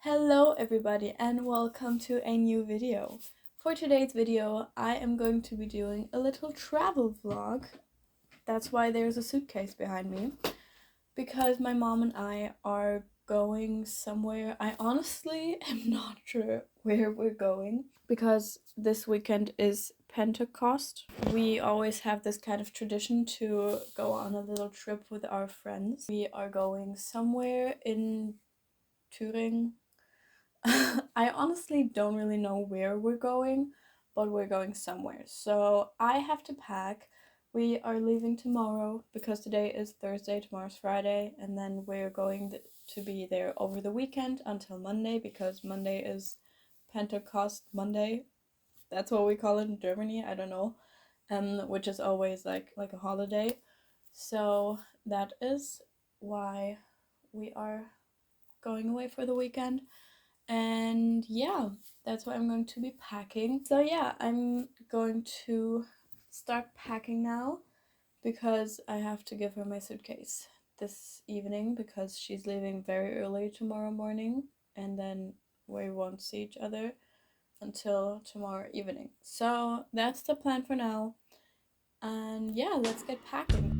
Hello everybody and welcome to a new video. For today's video I am going to be doing a little travel vlog. That's why there's a suitcase behind me, because my mom and I are going somewhere. I honestly am not sure where we're going because this weekend is Pentecost. We always have this kind of tradition to go on a little trip with our friends. We are going somewhere in Turingia. I honestly don't really know where we're going, but we're going somewhere. So I have to pack. We are leaving tomorrow because today is Thursday, tomorrow's Friday, and then we're going to be there over the weekend until Monday because Monday is Pentecost Monday. That's what we call it in Germany. I don't know, which is always like a holiday. So that is why we are going away for the weekend. And yeah, that's what I'm going to be packing. So yeah, I'm going to start packing now because I have to give her my suitcase this evening because she's leaving very early tomorrow morning, and then we won't see each other until tomorrow evening. So that's the plan for now. And yeah, let's get packing.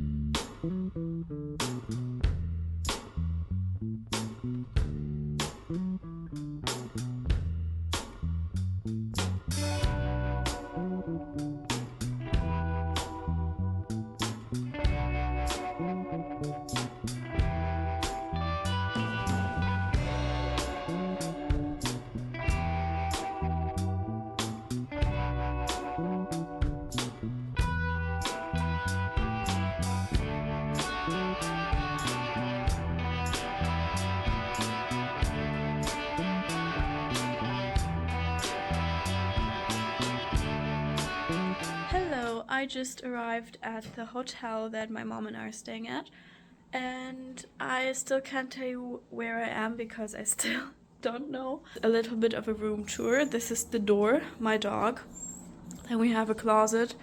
Hello, I just arrived at the hotel that my mom and I are staying at, and I still can't tell you where I am because I still don't know. A little bit of a room tour. This is the door, my dog. Then we have a closet,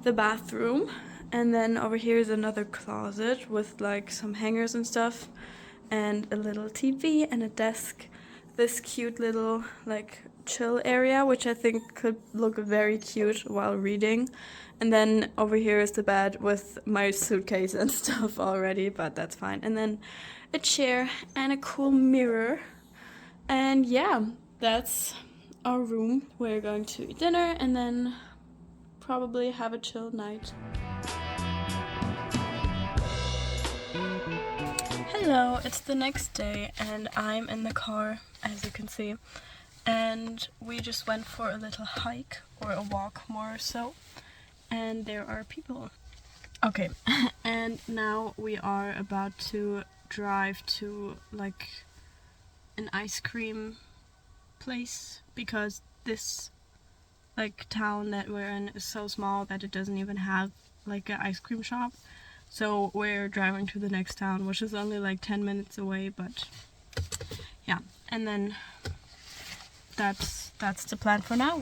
the bathroom, and then over here is another closet with like some hangers and stuff, and a little TV and a desk. This cute little like chill area, which I think could look very cute while reading. And then over here is the bed with my suitcase and stuff already, but that's fine. And then a chair and a cool mirror. And yeah, that's our room. We're going to eat dinner and then probably have a chill night. Hello, it's the next day and I'm in the car, as you can see, and we just went for a little hike, or a walk more so, and there are people. Okay, and now we are about to drive to like an ice cream place because this like town that we're in is so small that it doesn't even have like an ice cream shop. So we're driving to the next town, which is only like 10 minutes away, but yeah. And then that's the plan for now.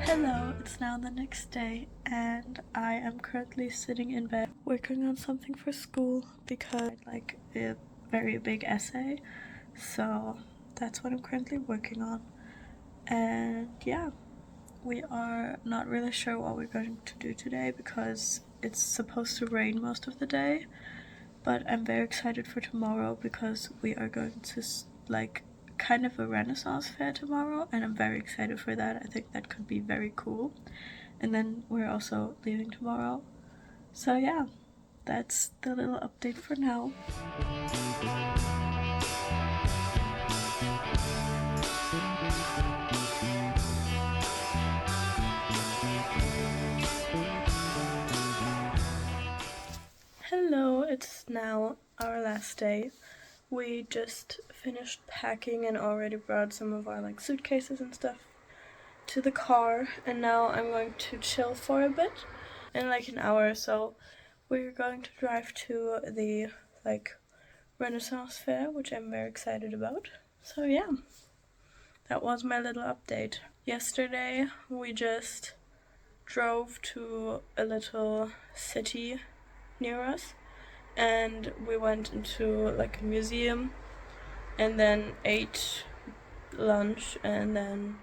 Hello, it's now the next day and I am currently sitting in bed working on something for school because I like a very big essay. So that's what I'm currently working on. And yeah, we are not really sure what we're going to do today because it's supposed to rain most of the day. But I'm very excited for tomorrow because we are going to like kind of a Renaissance fair tomorrow, and I'm very excited for that. I think that could be very cool. And then we're also leaving tomorrow. So yeah, that's the little update for now. Hello, it's now our last day. We just finished packing and already brought some of our like suitcases and stuff to the car, and now I'm going to chill for a bit. In like an hour or so we're going to drive to the like Renaissance fair, which I'm very excited about. So yeah, that was my little update. Yesterday we just drove to a little city near us, and we went into like a museum and then ate lunch and then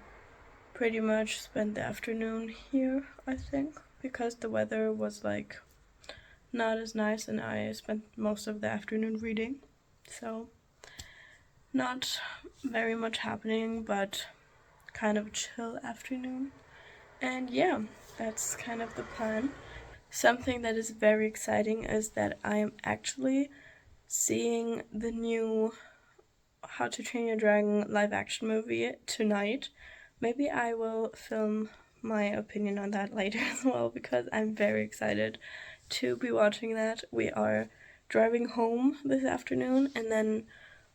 pretty much spent the afternoon here, I think, because the weather was like not as nice and I spent most of the afternoon reading. So not very much happening, but kind of a chill afternoon. And yeah, that's kind of the plan. Something that is very exciting is that I am actually seeing the new How to Train Your Dragon live action movie tonight. Maybe I will film my opinion on that later as well, because I'm very excited to be watching that. We are driving home this afternoon and then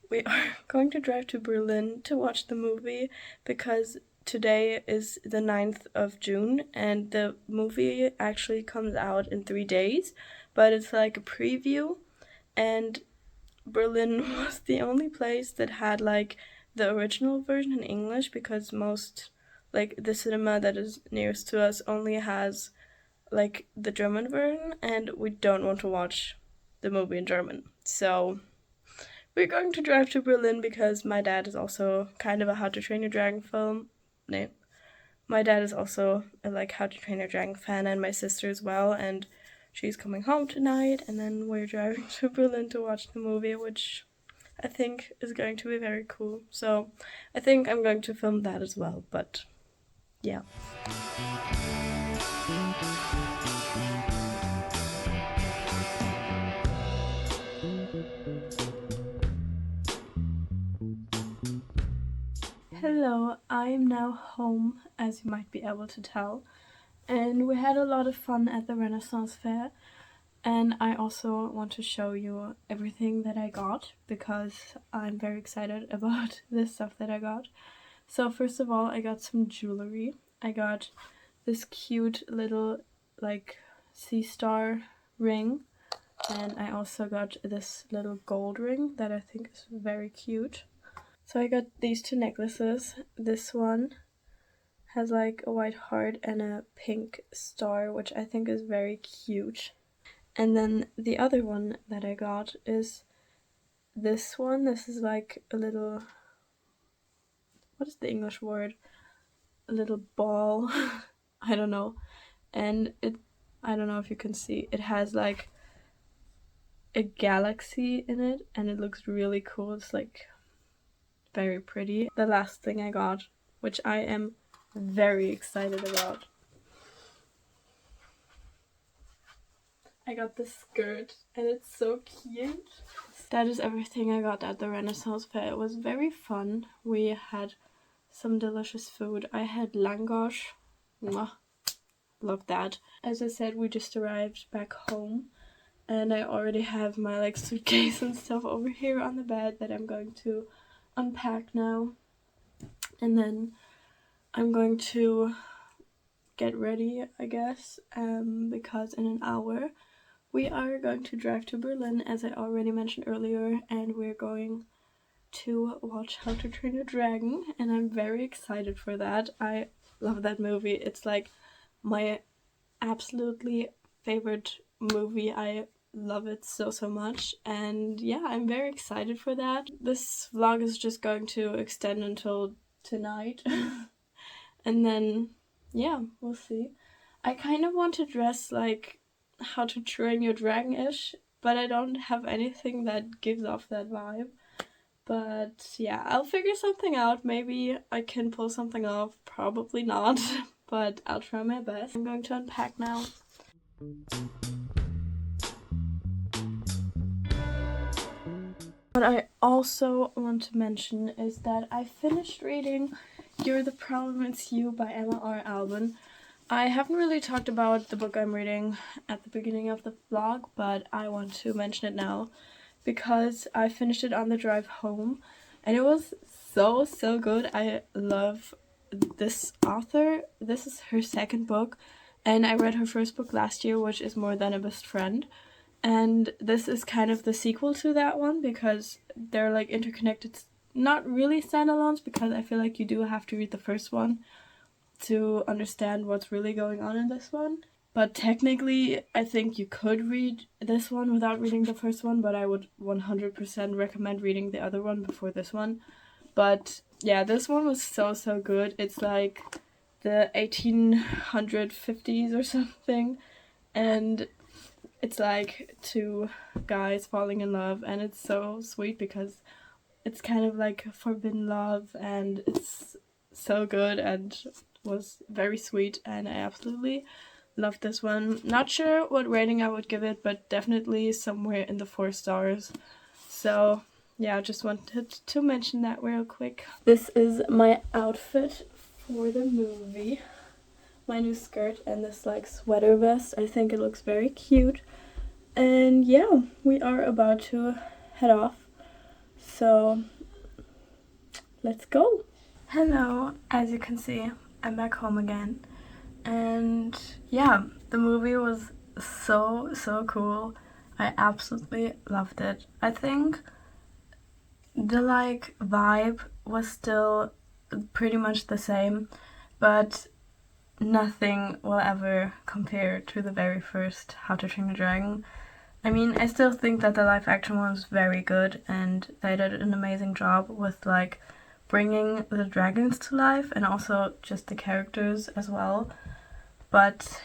we are going to drive to Berlin to watch the movie, because today is the 9th of June and the movie actually comes out in 3 days, but it's like a preview, and Berlin was the only place that had like the original version in English, because most, like, the cinema that is nearest to us only has like the German version, and we don't want to watch the movie in German. So we're going to drive to Berlin because my dad is also kind of a How to Train Your Dragon film. No, my dad is also a like How to Train Your Dragon fan, and my sister as well, and she's coming home tonight, and then we're driving to Berlin to watch the movie, which I think is going to be very cool. So I think I'm going to film that as well, but yeah. Hello, I'm now home, as you might be able to tell, and we had a lot of fun at the Renaissance Fair, and I also want to show you everything that I got, because I'm very excited about this stuff that I got. So first of all, I got some jewelry. I got this cute little like sea star ring, and I also got this little gold ring that I think is very cute. So I got these two necklaces. This one has like a white heart and a pink star, which I think is very cute. And then the other one that I got is this one. This is like a little, what is the English word? A little ball. I don't know. And I don't know if you can see, it has like a galaxy in it and it looks really cool. It's like very pretty. The last thing I got, which I am very excited about. I got this skirt and it's so cute. That is everything I got at the Renaissance Fair. It was very fun. We had some delicious food. I had langosh. Mwah. Love that. As I said, we just arrived back home and I already have my like suitcase and stuff over here on the bed that I'm going to unpack now. And then I'm going to get ready, I guess, because in an hour we are going to drive to Berlin, as I already mentioned earlier, and we're going to watch How to Train Your Dragon, and I'm very excited for that. I love that movie. It's like my absolutely favorite movie. I love it so much, and yeah, I'm very excited for that. This vlog is just going to extend until tonight and then yeah, we'll see. I kind of want to dress like How to Train Your Dragon-ish, but I don't have anything that gives off that vibe. But yeah, I'll figure something out. Maybe I can pull something off, probably not, but I'll try my best. I'm going to unpack now. What I also want to mention is that I finished reading You're the Problem It's You by Emma R. Alban. I haven't really talked about the book I'm reading at the beginning of the vlog, but I want to mention it now because I finished it on the drive home and it was so good. I love this author. This is her second book and I read her first book last year, which is More Than a Best Friend. And this is kind of the sequel to that one because they're like interconnected, not really standalones, because I feel like you do have to read the first one to understand what's really going on in this one. But technically, I think you could read this one without reading the first one, but I would 100% recommend reading the other one before this one. But yeah, this one was so good. It's like the 1850s or something, and it's like two guys falling in love, and it's so sweet because it's kind of like forbidden love, and it's so good and was very sweet, and I absolutely loved this one. Not sure what rating I would give it, but definitely somewhere in the 4 stars. So yeah, I just wanted to mention that real quick. This is my outfit for the movie. My new skirt and this like sweater vest. I think it looks very cute. And yeah, we are about to head off. So let's go. Hello, as you can see, I'm back home again. And yeah, the movie was so cool. I absolutely loved it. I think the like vibe was still pretty much the same, but nothing will ever compare to the very first How to Train Your Dragon. I mean, I still think that the live action one was very good, and they did an amazing job with like bringing the dragons to life and also just the characters as well. But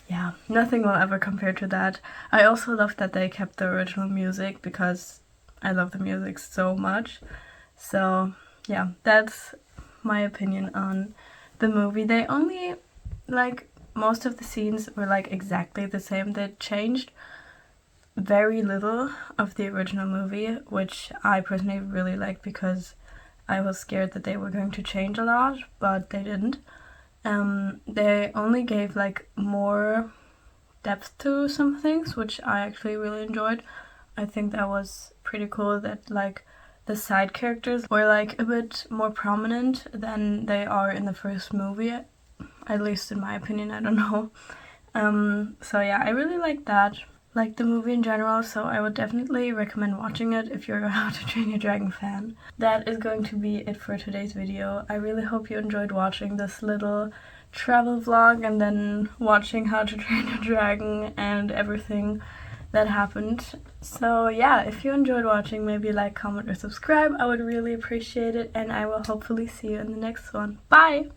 yeah, nothing will ever compare to that. I also love that they kept the original music because I love the music so much. So yeah, that's my opinion on the movie. They only, like, most of the scenes were like exactly the same. They changed very little of the original movie, which I personally really liked because I was scared that they were going to change a lot, but they didn't. They only gave like more depth to some things, which I actually really enjoyed. I think that was pretty cool that like the side characters were like a bit more prominent than they are in the first movie, at least in my opinion. I don't know. So yeah, I really like that. Like the movie in general, so I would definitely recommend watching it if you're a How to Train Your Dragon fan. That is going to be it for today's video. I really hope you enjoyed watching this little travel vlog and then watching How to Train Your Dragon and everything that happened. So yeah, if you enjoyed watching, maybe like, comment, or subscribe. I would really appreciate it, and I will hopefully see you in the next one. Bye!